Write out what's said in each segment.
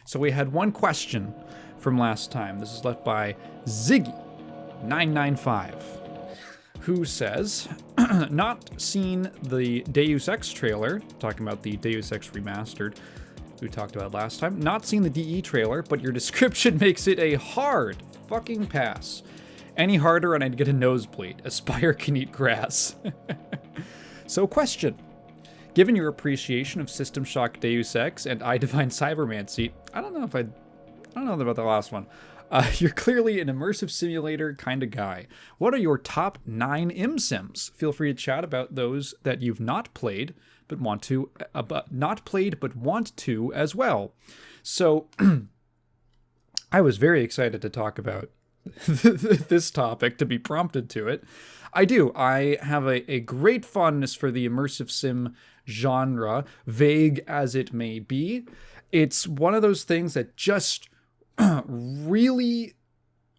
So we had one question from last time. This is left by Ziggy995, who says, not seen the Deus Ex trailer, talking about the Deus Ex Remastered, we talked about last time. Not seen the DE trailer, but your description makes it a hard fucking pass. Any harder and I'd get a nosebleed. Aspire can eat grass. So question. Given your appreciation of System Shock Deus Ex and I Divine Cybermancy, I don't know about the last one. You're clearly an immersive simulator kind of guy. What are your top 9 ImSims? Feel free to chat about those that you've not played but want to, as well. So I was very excited to talk about this topic, to be prompted to it. I do. I have a great fondness for the immersive sim genre, vague as it may be. It's one of those things that just really,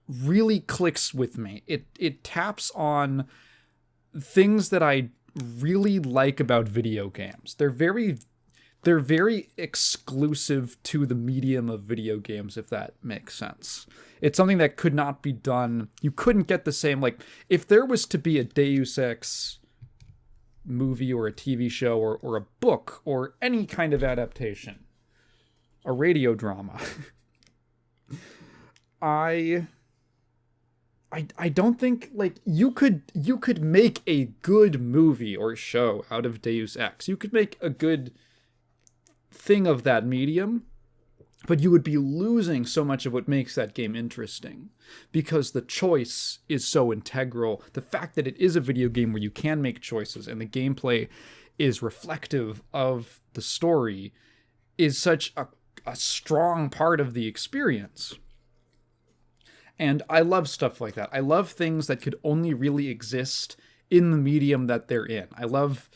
really clicks with me. It taps on things that I really like about video games. They're very exclusive to the medium of video games, if that makes sense. It's something that could not be done. You couldn't get the same, like, if there was to be a Deus Ex movie or a TV show or a book or any kind of adaptation, a radio drama, I don't think, like, you could make a good movie or show out of Deus Ex. You could make a good thing of that medium, but you would be losing so much of what makes that game interesting, because the choice is so integral. The fact that it is a video game where you can make choices and the gameplay is reflective of the story is such a strong part of the experience. And I love stuff like that. I love things that could only really exist in the medium that they're in. I love...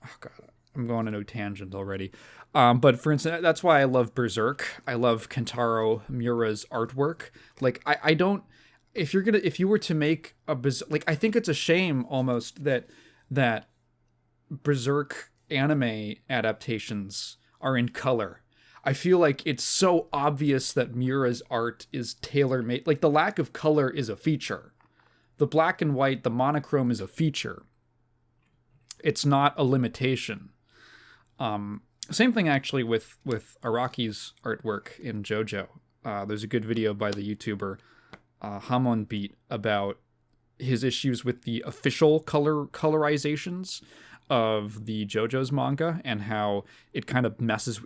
Oh, God, I'm going on a tangent already. But for instance, that's why I love Berserk. I love Kentaro Miura's artwork. Like, I don't... If you were to make a... Like, I think it's a shame almost that Berserk anime adaptations are in color. I feel like it's so obvious that Miura's art is tailor-made. Like, the lack of color is a feature. The black and white, the monochrome is a feature. It's not a limitation. Same thing, actually, with Araki's artwork in JoJo. There's a good video by the YouTuber Hamon Beat about his issues with the official colorizations of the JoJo's manga, and how it kind of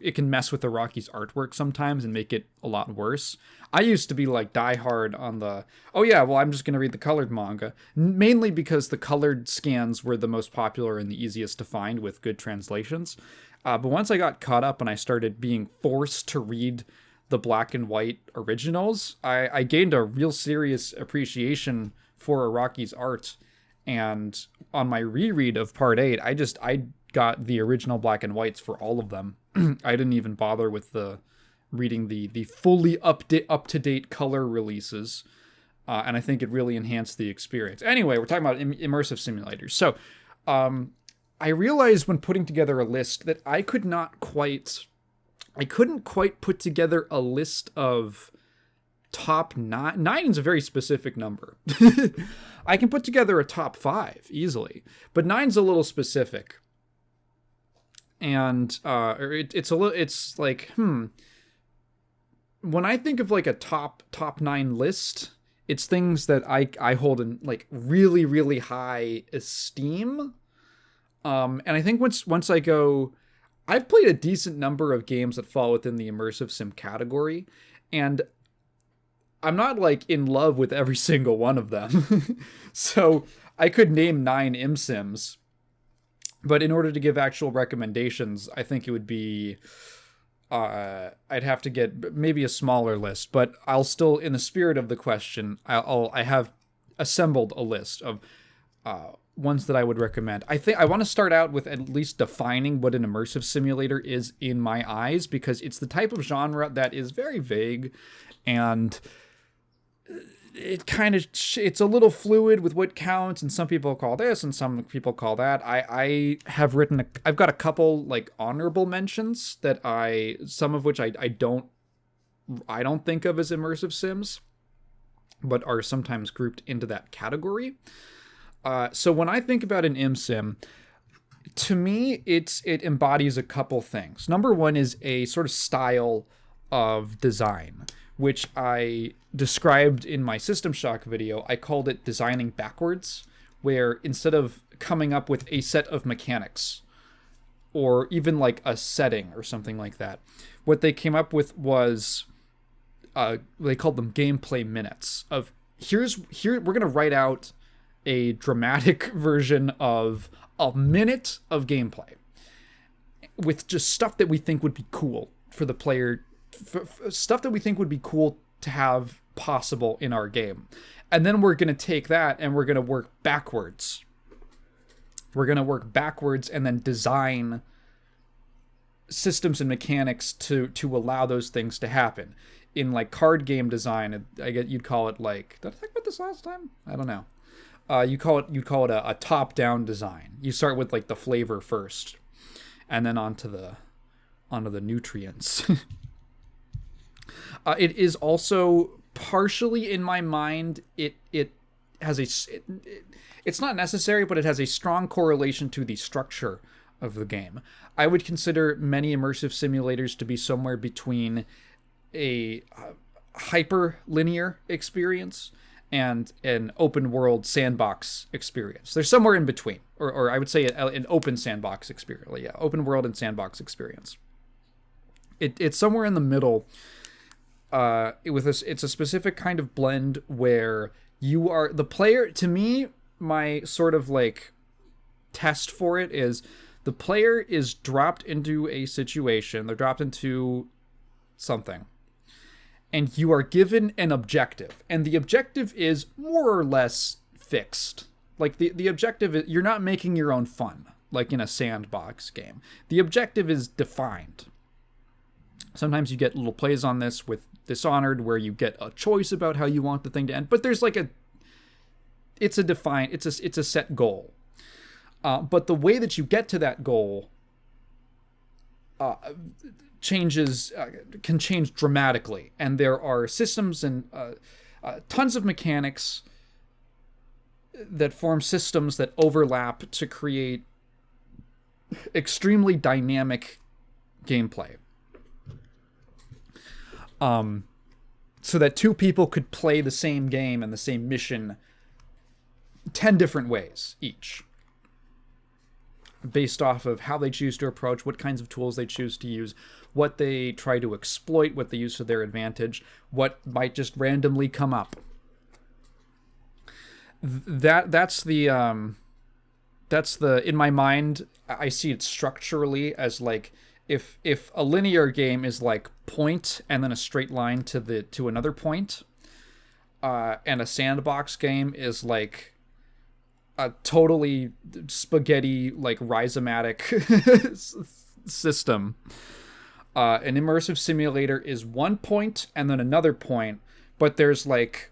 it can mess with Araki's artwork sometimes and make it a lot worse. I used to be like diehard on the, oh yeah, well, I'm just going to read the colored manga, mainly because the colored scans were the most popular and the easiest to find with good translations. But once I got caught up and I started being forced to read the black and white originals, I gained a real serious appreciation for Araki's art. And on my reread of Part 8, I got the original black and whites for all of them. I didn't even bother with reading the fully up-to-date color releases. And I think it really enhanced the experience. Anyway, we're talking about immersive simulators. So I realized when putting together a list that I couldn't quite put together a list of top 9. 9 is a very specific number. I can put together a top 5 easily, but 9's a little specific. And it's like, when I think of like a top 9 list, it's things that I hold in like really, really high esteem. And I think once I go, I've played a decent number of games that fall within the immersive sim category, and I'm not like in love with every single one of them. So I could name 9 ImSims, but in order to give actual recommendations, I think it would be, I'd have to get maybe a smaller list, but I'll still, in the spirit of the question, I have assembled a list of ones that I would recommend. I think I want to start out with at least defining what an immersive simulator is in my eyes, because it's the type of genre that is very vague, and it kind of, it's a little fluid with what counts, and some people call this and some people call that. I've got a couple like honorable mentions that some of which I don't I don't think of as immersive sims, but are sometimes grouped into that category. So when I think about an ImSim, to me, it embodies a couple things. Number one is a sort of style of design, which I described in my System Shock video. I called it designing backwards, where instead of coming up with a set of mechanics or even like a setting or something like that, what they came up with was they called them gameplay minutes. Of here we're gonna write out a dramatic version of a minute of gameplay with just stuff that we think would be cool for the player, stuff that we think would be cool to have possible in our game. And then we're going to take that and we're going to work backwards. We're going to work backwards and then design systems and mechanics to allow those things to happen. In like card game design, I get you'd call it like, did I talk about this last time? I don't know. You'd call it a top-down design. You start with like the flavor first, and then onto the nutrients. It is also partially in my mind. It has it's not necessary, but it has a strong correlation to the structure of the game. I would consider many immersive simulators to be somewhere between a hyper linear experience and an open world sandbox experience. They're somewhere in between, or I would say an open sandbox experience. Yeah, open world and sandbox experience. It's somewhere in the middle. It's a specific kind of blend where you are the player. To me, my sort of like test for it is the player is dropped into a situation. They're dropped into something. And you are given an objective. And the objective is more or less fixed. Like, the objective is, you're not making your own fun, like in a sandbox game. The objective is defined. Sometimes you get little plays on this with Dishonored, where you get a choice about how you want the thing to end. But there's like it's a set goal. But the way that you get to that goal can change dramatically, and there are systems and tons of mechanics that form systems that overlap to create extremely dynamic gameplay, so that two people could play the same game and the same mission 10 different ways each, based off of how they choose to approach, what kinds of tools they choose to use, what they try to exploit, what they use to their advantage, what might just randomly come up. That's the in my mind, I see it structurally as like if a linear game is like point and then a straight line to another point, and a sandbox game is like a totally spaghetti, like rhizomatic system. An immersive simulator is one point and then another point, but there's like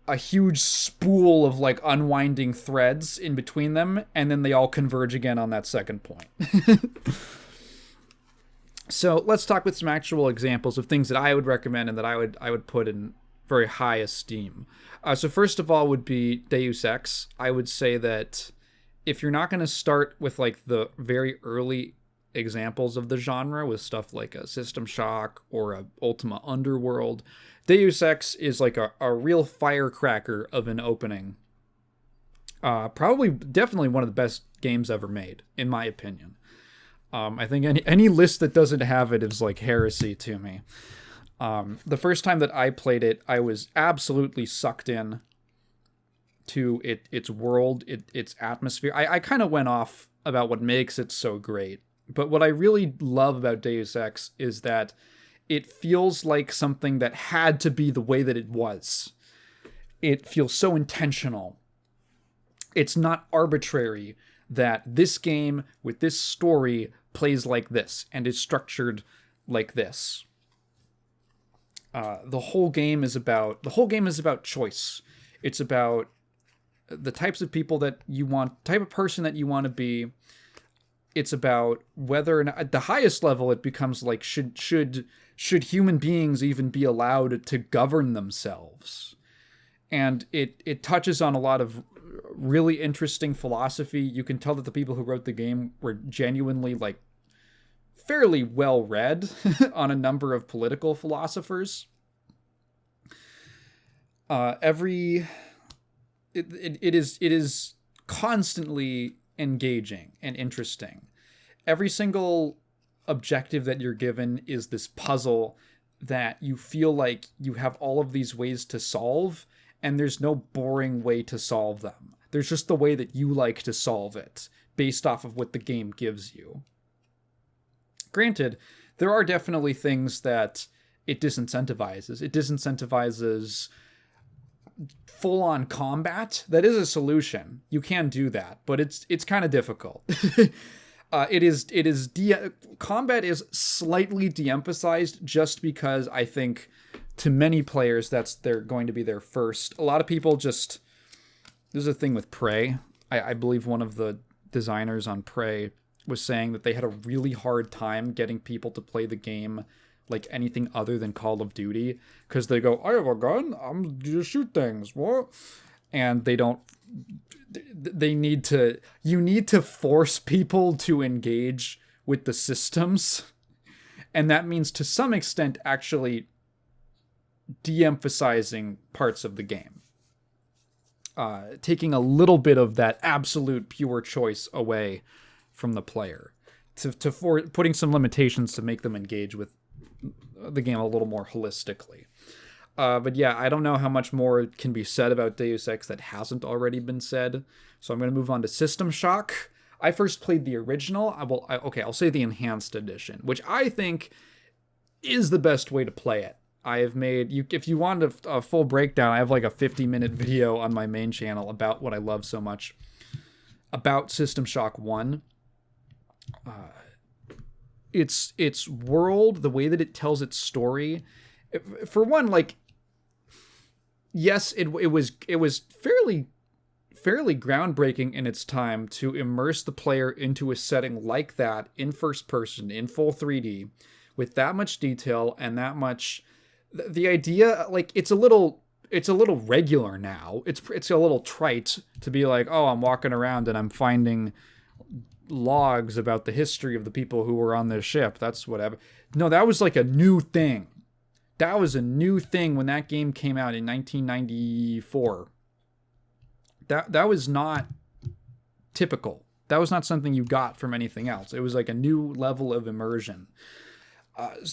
a huge spool of like unwinding threads in between them, and then they all converge again on that second point. So let's talk with some actual examples of things that I would recommend and that I would put in very high esteem. So first of all would be Deus Ex. I would say that if you're not going to start with like the very early examples of the genre with stuff like a System Shock or a Ultima Underworld, Deus Ex is like a real firecracker of an opening. Definitely one of the best games ever made, in my opinion. I think any list that doesn't have it is like heresy to me. The first time that I played it, I was absolutely sucked in to its world, its atmosphere. I kind of went off about what makes it so great. But what I really love about Deus Ex is that it feels like something that had to be the way that it was. It feels so intentional. It's not arbitrary that this game with this story plays like this and is structured like this. The whole game is about choice. It's about the types of people that you want, type of person that you want to be, It's about whether or not, at the highest level, it becomes like, should human beings even be allowed to govern themselves? And it touches on a lot of really interesting philosophy. You can tell that the people who wrote the game were genuinely like fairly well read on a number of political philosophers. It is constantly engaging and interesting. Every single objective that you're given is this puzzle that you feel like you have all of these ways to solve, and there's no boring way to solve them. There's just the way that you like to solve it, based off of what the game gives you. Granted, there are definitely things that it disincentivizes. It disincentivizes full-on combat. That is a solution. You can do that, but it's kind of difficult. Combat is slightly de-emphasized just because I think to many players they're going to be their first. A lot of people just, there's a thing with Prey. I believe one of the designers on Prey was saying that they had a really hard time getting people to play the game like anything other than Call of Duty, because they go, I have a gun, I'm just shoot things, what? And you need to force people to engage with the systems, and that means to some extent actually de-emphasizing parts of the game, taking a little bit of that absolute pure choice away from the player, for putting some limitations to make them engage with the game a little more holistically. But yeah, I don't know how much more can be said about Deus Ex that hasn't already been said, so I'm going to move on to System Shock. I first played the original. I'll say the Enhanced Edition, which I think is the best way to play it. I have made, if you want a full breakdown, I have like a 50-minute video on my main channel about what I love so much about System Shock 1. Its world, the way that it tells its story, for one, like, yes, it was fairly groundbreaking in its time to immerse the player into a setting like that in first person, in full 3D, with that much detail and that much. The idea, like, it's a little regular now. It's a little trite to be like, oh, I'm walking around and I'm finding logs about the history of the people who were on this ship. That's whatever. No, that was like a new thing. That was a new thing when that game came out in 1994. That was not typical. That was not something you got from anything else. It was like a new level of immersion.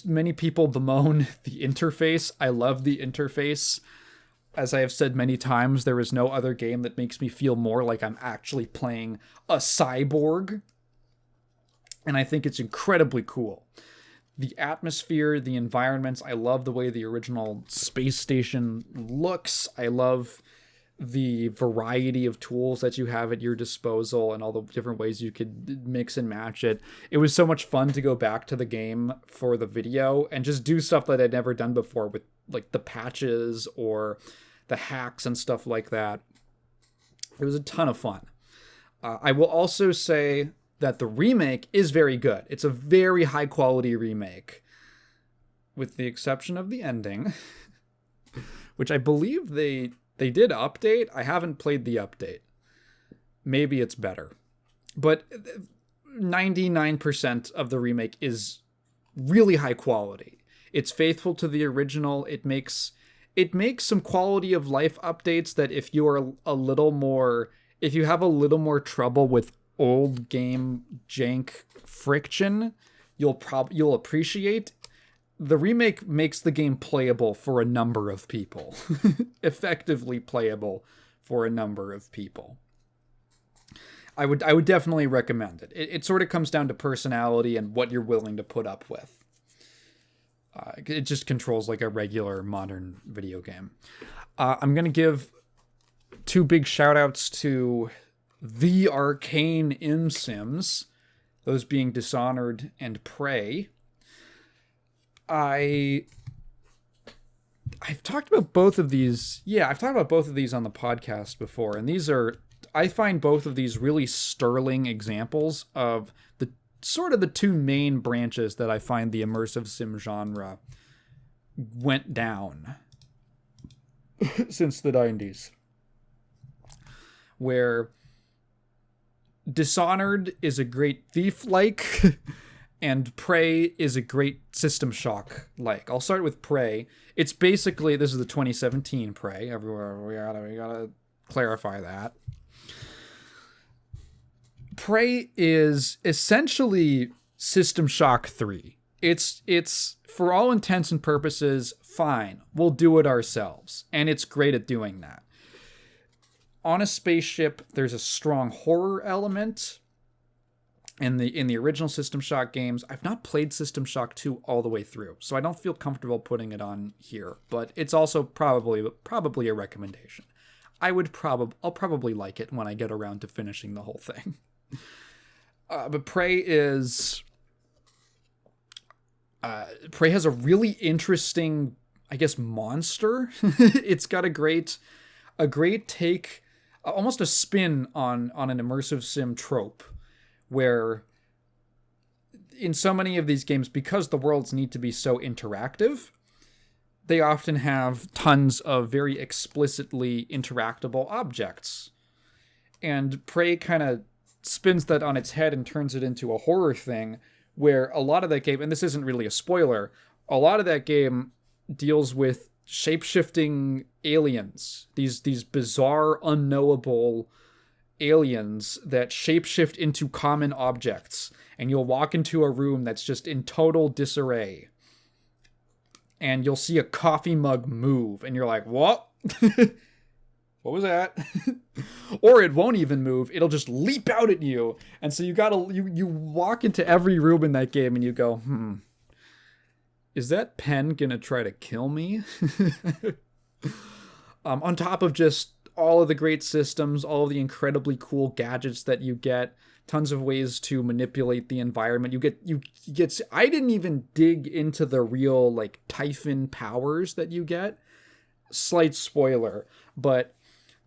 Many people bemoan the interface. I love the interface. As I have said many times, there is no other game that makes me feel more like I'm actually playing a cyborg. And I think it's incredibly cool. The atmosphere, the environments, I love the way the original space station looks. I love the variety of tools that you have at your disposal and all the different ways you could mix and match it. It was so much fun to go back to the game for the video and just do stuff that I'd never done before with like the patches or the hacks and stuff like that. It was a ton of fun. I will also say that the remake is very good. It's a very high quality remake, with the exception of the ending, which I believe they did update. I haven't played the update. Maybe it's better. But 99% of the remake is really high quality. It's faithful to the original. It makes some quality of life updates that if you have a little more trouble with old game jank friction, you'll appreciate. The remake makes the game playable for a number of people. Effectively playable for a number of people. I would definitely recommend it. It sort of comes down to personality and what you're willing to put up with. It just controls like a regular modern video game. I'm going to give two big shout outs to the arcane ImSims, those being Dishonored and Prey. I've talked about both of these. Yeah, I've talked about both of these on the podcast before, and these are I find both of these really sterling examples of the sort of the two main branches that I find the immersive sim genre went down since the 90s, where Dishonored is a great Thief-like, and Prey is a great System Shock-like. I'll start with Prey. It's basically, this is the 2017 Prey. Everywhere we gotta clarify that. Prey is essentially System Shock 3. It's for all intents and purposes fine. We'll do it ourselves, and it's great at doing that. On a spaceship, there's a strong horror element. In the original System Shock games, I've not played System Shock 2 all the way through, so I don't feel comfortable putting it on here. But it's also probably a recommendation. I'll probably like it when I get around to finishing the whole thing. But Prey has a really interesting, I guess, monster. It's got a great take, almost a spin on an immersive sim trope, where in so many of these games, because the worlds need to be so interactive, they often have tons of very explicitly interactable objects. And Prey kind of spins that on its head and turns it into a horror thing, where a lot of that game, and this isn't really a spoiler, a lot of that game deals with shape-shifting aliens, these bizarre, unknowable aliens that shapeshift into common objects, and you'll walk into a room that's just in total disarray, and you'll see a coffee mug move, and you're like, what? What was that? Or it won't even move, it'll just leap out at you, and so you walk into every room in that game and you go, is that pen gonna try to kill me? On top of just all of the great systems, all of the incredibly cool gadgets that you get, tons of ways to manipulate the environment. You get. I didn't even dig into the real like Typhon powers that you get. Slight spoiler, but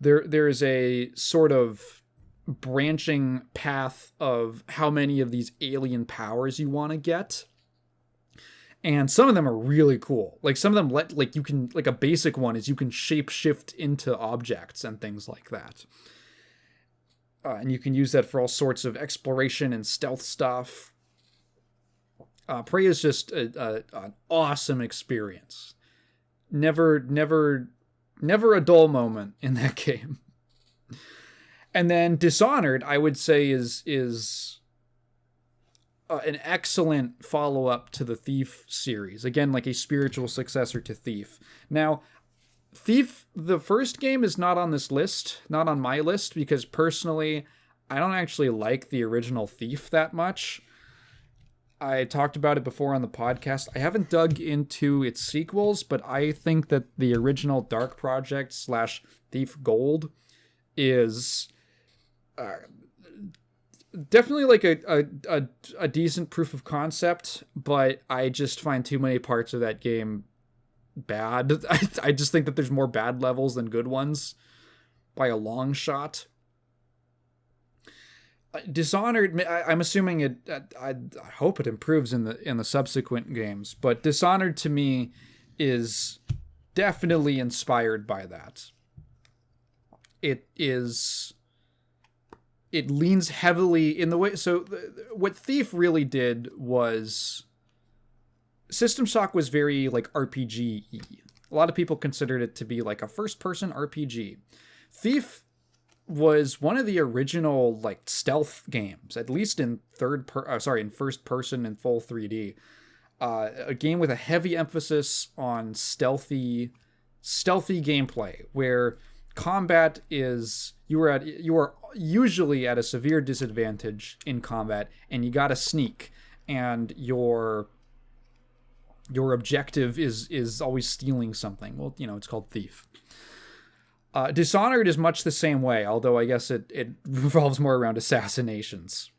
there is a sort of branching path of how many of these alien powers you want to get. And some of them are really cool. Like some of them you can, like a basic one is you can shape shift into objects and things like that. And you can use that for all sorts of exploration and stealth stuff. Prey is just an awesome experience. Never a dull moment in that game. And then Dishonored, I would say, is an excellent follow-up to the Thief series. Again, like a spiritual successor to Thief. Now, Thief, the first game, is not on this list, not on my list, because personally, I don't actually like the original Thief that much. I talked about it before on the podcast. I haven't dug into its sequels, but I think that the original Dark Project / Thief Gold is definitely like a decent proof of concept, but I just find too many parts of that game bad. I just think that there's more bad levels than good ones by a long shot. Dishonored, I'm assuming it. I hope it improves in the subsequent games, but Dishonored to me is definitely inspired by that. It leans heavily in the way. So what Thief really did was System Shock was very like RPG-y. A lot of people considered it to be like a first-person RPG. Thief was one of the original like stealth games, at least in first person in full 3D. A game with a heavy emphasis on stealthy gameplay, where combat is you are usually at a severe disadvantage in combat, and you gotta sneak, and your objective is always stealing something. Well, it's called Thief. Dishonored is much the same way, although I guess it revolves more around assassinations.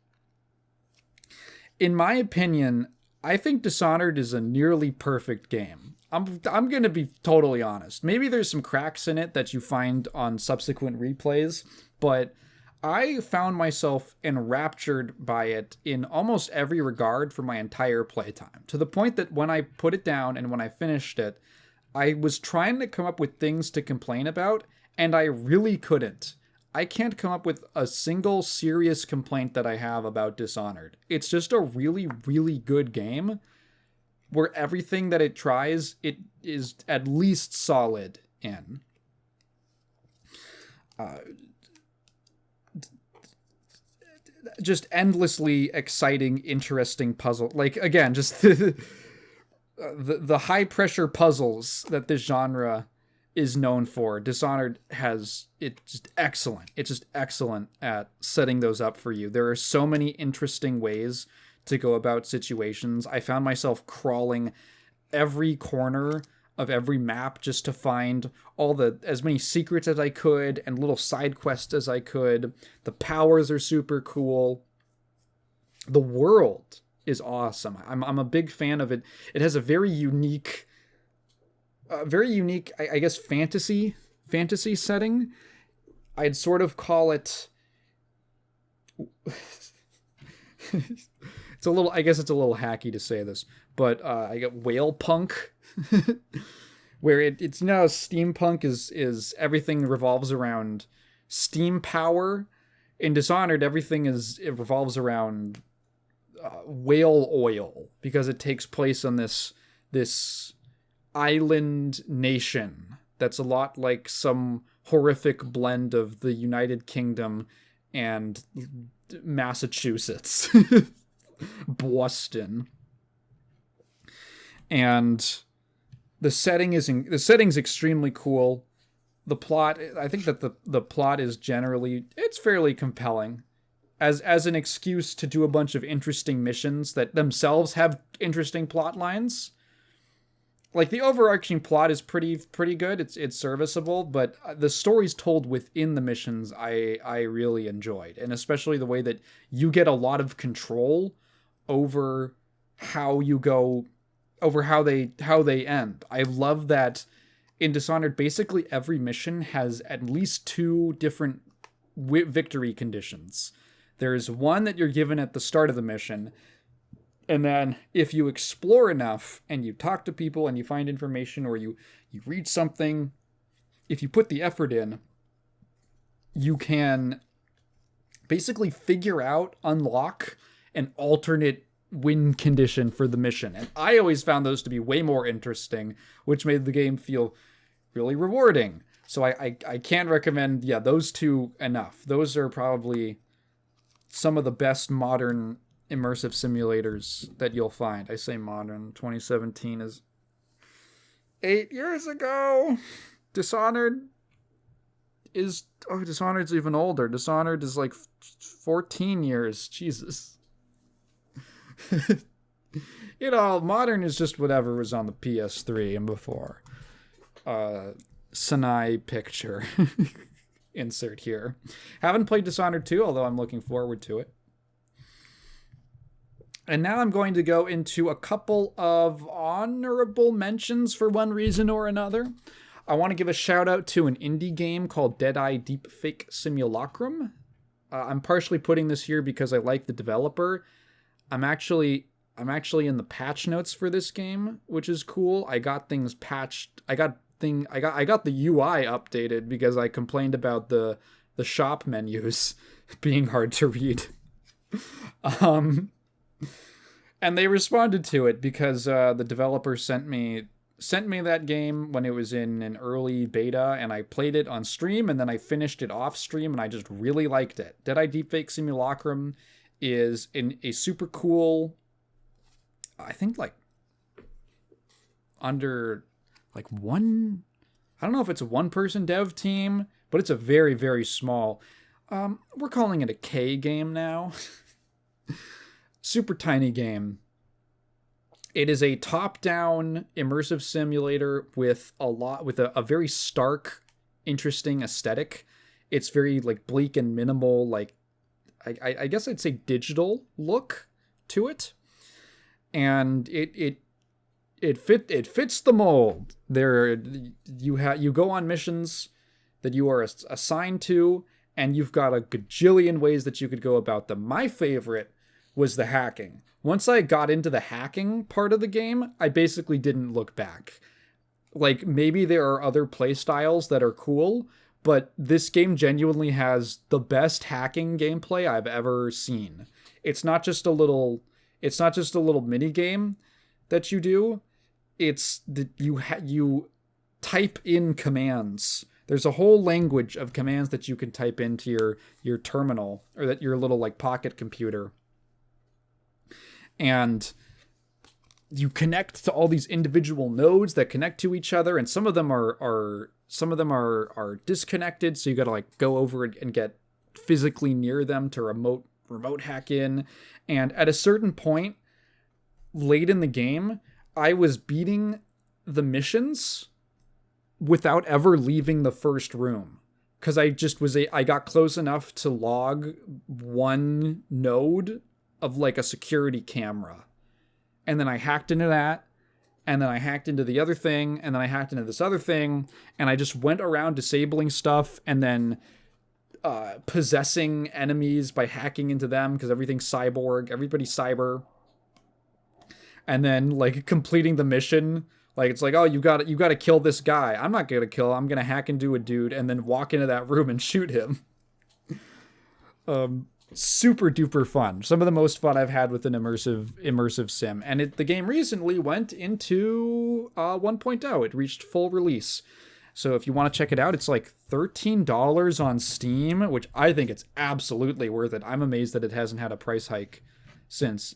In my opinion, I think Dishonored is a nearly perfect game. I'm going to be totally honest. Maybe there's some cracks in it that you find on subsequent replays, but I found myself enraptured by it in almost every regard for my entire playtime, to the point that when I put it down and when I finished it, I was trying to come up with things to complain about, and I really couldn't. I can't come up with a single serious complaint that I have about Dishonored. It's just a really, really good game where everything that it tries, it is at least solid in. Just endlessly exciting, interesting puzzle. Like, again, just the high pressure puzzles that this genre is known for. Dishonored has it just excellent. It's just excellent at setting those up for you. There are so many interesting ways to go about situations. I found myself crawling every corner of every map just to find as many secrets as I could and little side quests as I could. The powers are super cool. The world is awesome. I'm a big fan of it. It has a very unique, I guess, fantasy setting. I'd sort of call it. It's a little. I guess it's a little hacky to say this, but I get whale punk, where it's steampunk is everything revolves around steam power. In Dishonored, it revolves around whale oil, because it takes place on this island nation that's a lot like some horrific blend of the United Kingdom and Massachusetts. Boston. And the setting's extremely cool. The plot, I think that the plot is it's fairly compelling as an excuse to do a bunch of interesting missions that themselves have interesting plot lines. Like, the overarching plot is pretty good. It's serviceable, but the stories told within the missions I really enjoyed, and especially the way that you get a lot of control over how they end. I love that in Dishonored, basically every mission has at least 2 different victory conditions. There's one that you're given at the start of the mission, and then if you explore enough and you talk to people and you find information, or you read something, if you put the effort in, you can basically unlock an alternate win condition for the mission. And I always found those to be way more interesting, which made the game feel really rewarding. So I can't recommend, those 2 enough. Those are probably some of the best modern immersive simulators that you'll find. I say modern. 2017 is 8 years ago. Dishonored's even older. Dishonored is like 14 years. Jesus. Modern is just whatever was on the PS3 and before. Sinai picture. Insert here. Haven't played Dishonored 2, although I'm looking forward to it. And now I'm going to go into a couple of honorable mentions for one reason or another. I want to give a shout out to an indie game called Deadeye Deepfake Simulacrum. I'm partially putting this here because I like the developer. I'm actually in the patch notes for this game, which is cool. I got things patched. I got the UI updated because I complained about the shop menus being hard to read. And they responded to it because the developer sent me that game when it was in an early beta, and I played it on stream, and then I finished it off stream, and I just really liked it. Deadeye Deepfake Simulacrum is a super cool, I think under one, I don't know if it's a one-person dev team, but it's a very, very small, we're calling it a K game now. Super tiny game. It is a top-down immersive simulator with a very stark, interesting aesthetic. It's very bleak and minimal, I guess I'd say digital look to it, and it fits the mold. There, you go on missions that you are assigned to, and you've got a gajillion ways that you could go about them. My favorite was the hacking. Once I got into the hacking part of the game, I basically didn't look back. Like, maybe there are other play styles that are cool, but this game genuinely has the best hacking gameplay I've ever seen. It's not just a little mini game that you do. It's that you type in commands. There's a whole language of commands that you can type into your terminal, or that your little like pocket computer. And you connect to all these individual nodes that connect to each other, and some of them are disconnected, so you got to like go over and get physically near them to remote hack in. And at a certain point late in the game, I was beating the missions without ever leaving the first room, because I got close enough to log one node of like a security camera. And then I hacked into that, and then I hacked into the other thing, and then I hacked into this other thing, and I just went around disabling stuff, and then possessing enemies by hacking into them, because everything's everybody's cyber. And then like completing the mission, like it's like, oh, you got to kill this guy. I'm not gonna kill him. I'm gonna hack into a dude and then walk into that room and shoot him. Super duper fun. Some of the most fun I've had with an immersive sim. And the game recently went into 1.0. It reached full release. So if you want to check it out, it's like $13 on Steam, which I think it's absolutely worth it. I'm amazed that it hasn't had a price hike since.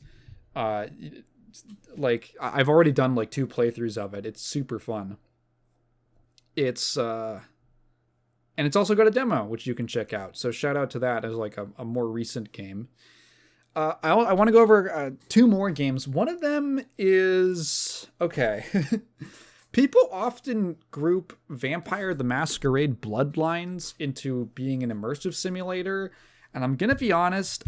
Like, I've already done like 2 playthroughs of it. It's super fun. And it's also got a demo, which you can check out. So shout out to that as like a more recent game. I want to go over 2 more games. One of them is... Okay. People often group Vampire the Masquerade Bloodlines into being an immersive simulator. And I'm going to be honest,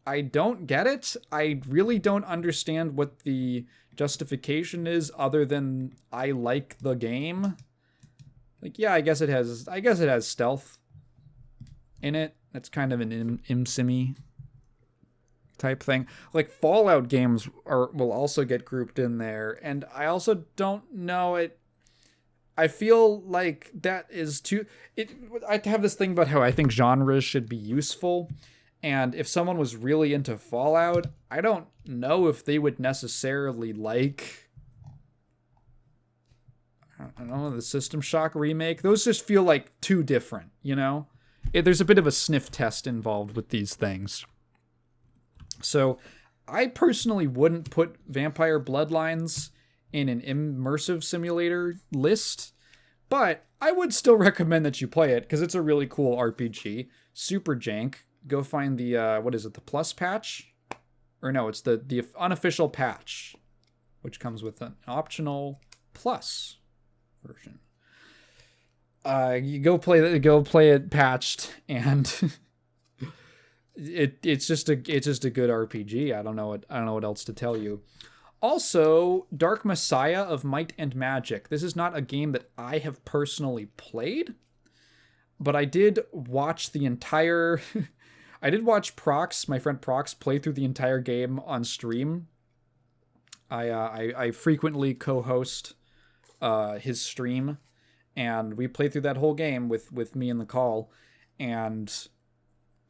I don't get it. I really don't understand what the justification is, other than I like the game. Like, yeah, I guess it has stealth in it. That's kind of an ImSimmy type thing. Like, Fallout games will also get grouped in there, and I also don't know it. I feel like that is too... I have this thing about how I think genres should be useful, and if someone was really into Fallout, I don't know if they would necessarily like... I don't know, the System Shock remake. Those just feel like too different, you know? There's a bit of a sniff test involved with these things. So I personally wouldn't put Vampire Bloodlines in an immersive simulator list, but I would still recommend that you play it, because it's a really cool RPG. Super jank. Go find the, what is it, the Plus patch? Or no, it's the unofficial patch, which comes with an optional Plus version. You go play it patched, and it's just a good RPG. I don't know what else to tell you. Also, Dark Messiah of Might and Magic. This is not a game that I have personally played, but I did watch the entire I did watch my friend Prox play through the entire game on stream. I frequently co-host his stream, and we played through that whole game with me in the call, and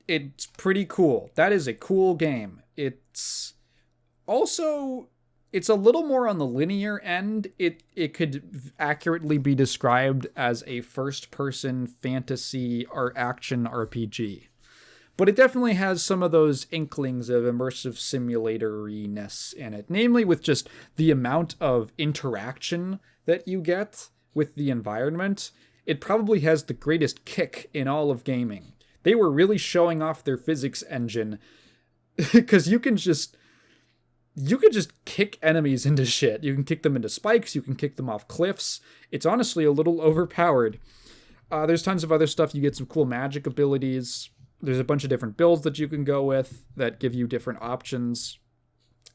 it's pretty cool. That is a cool game. It's a little more on the linear end. It could accurately be described as a first-person fantasy or action RPG. But it definitely has some of those inklings of immersive simulator-ness in it. Namely with just the amount of interaction that you get with the environment. It probably has the greatest kick in all of gaming. They were really showing off their physics engine, because you can just kick enemies into shit. You can kick them into spikes. You can kick them off cliffs. It's honestly a little overpowered. There's tons of other stuff. You get some cool magic abilities. There's a bunch of different builds that you can go with that give you different options.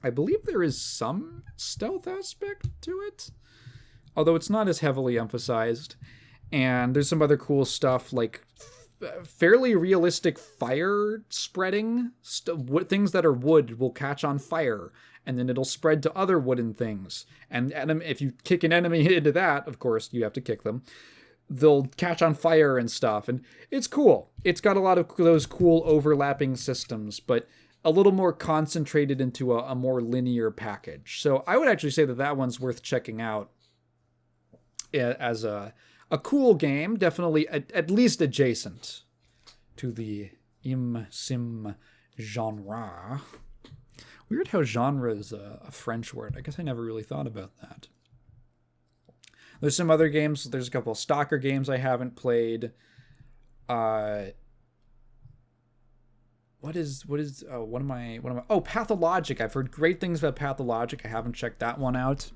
I believe there is some stealth aspect to it, although it's not as heavily emphasized. And there's some other cool stuff like fairly realistic fire spreading. Things that are wood will catch on fire, and then it'll spread to other wooden things. And if you kick an enemy into that, of course, you have to kick them, they'll catch on fire and stuff. And it's cool. It's got a lot of those cool overlapping systems, but a little more concentrated into a more linear package. So I would actually say that one's worth checking out as a cool game, definitely at least adjacent to the ImSim genre. Weird how genre is a French word. I guess I never really thought about that. There's some other games. There's a couple of Stalker games I haven't played. What am I? Oh, Pathologic. I've heard great things about Pathologic. I haven't checked that one out.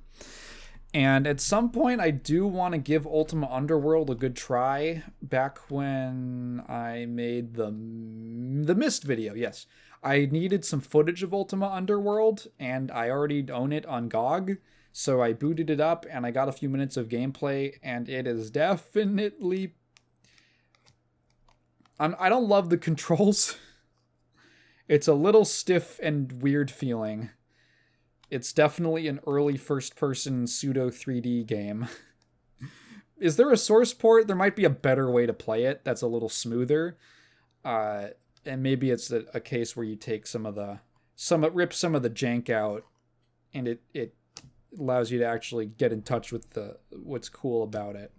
And at some point, I do want to give Ultima Underworld a good try. Back when I made the Myst video, yes. I needed some footage of Ultima Underworld, and I already own it on GOG. So I booted it up, and I got a few minutes of gameplay, and it is definitely... I don't love the controls. It's a little stiff and weird feeling. It's definitely an early first-person pseudo 3D game. Is there a source port? There might be a better way to play it that's a little smoother. And maybe it's a case where you take it rips some of the jank out, and it allows you to actually get in touch with what's cool about it.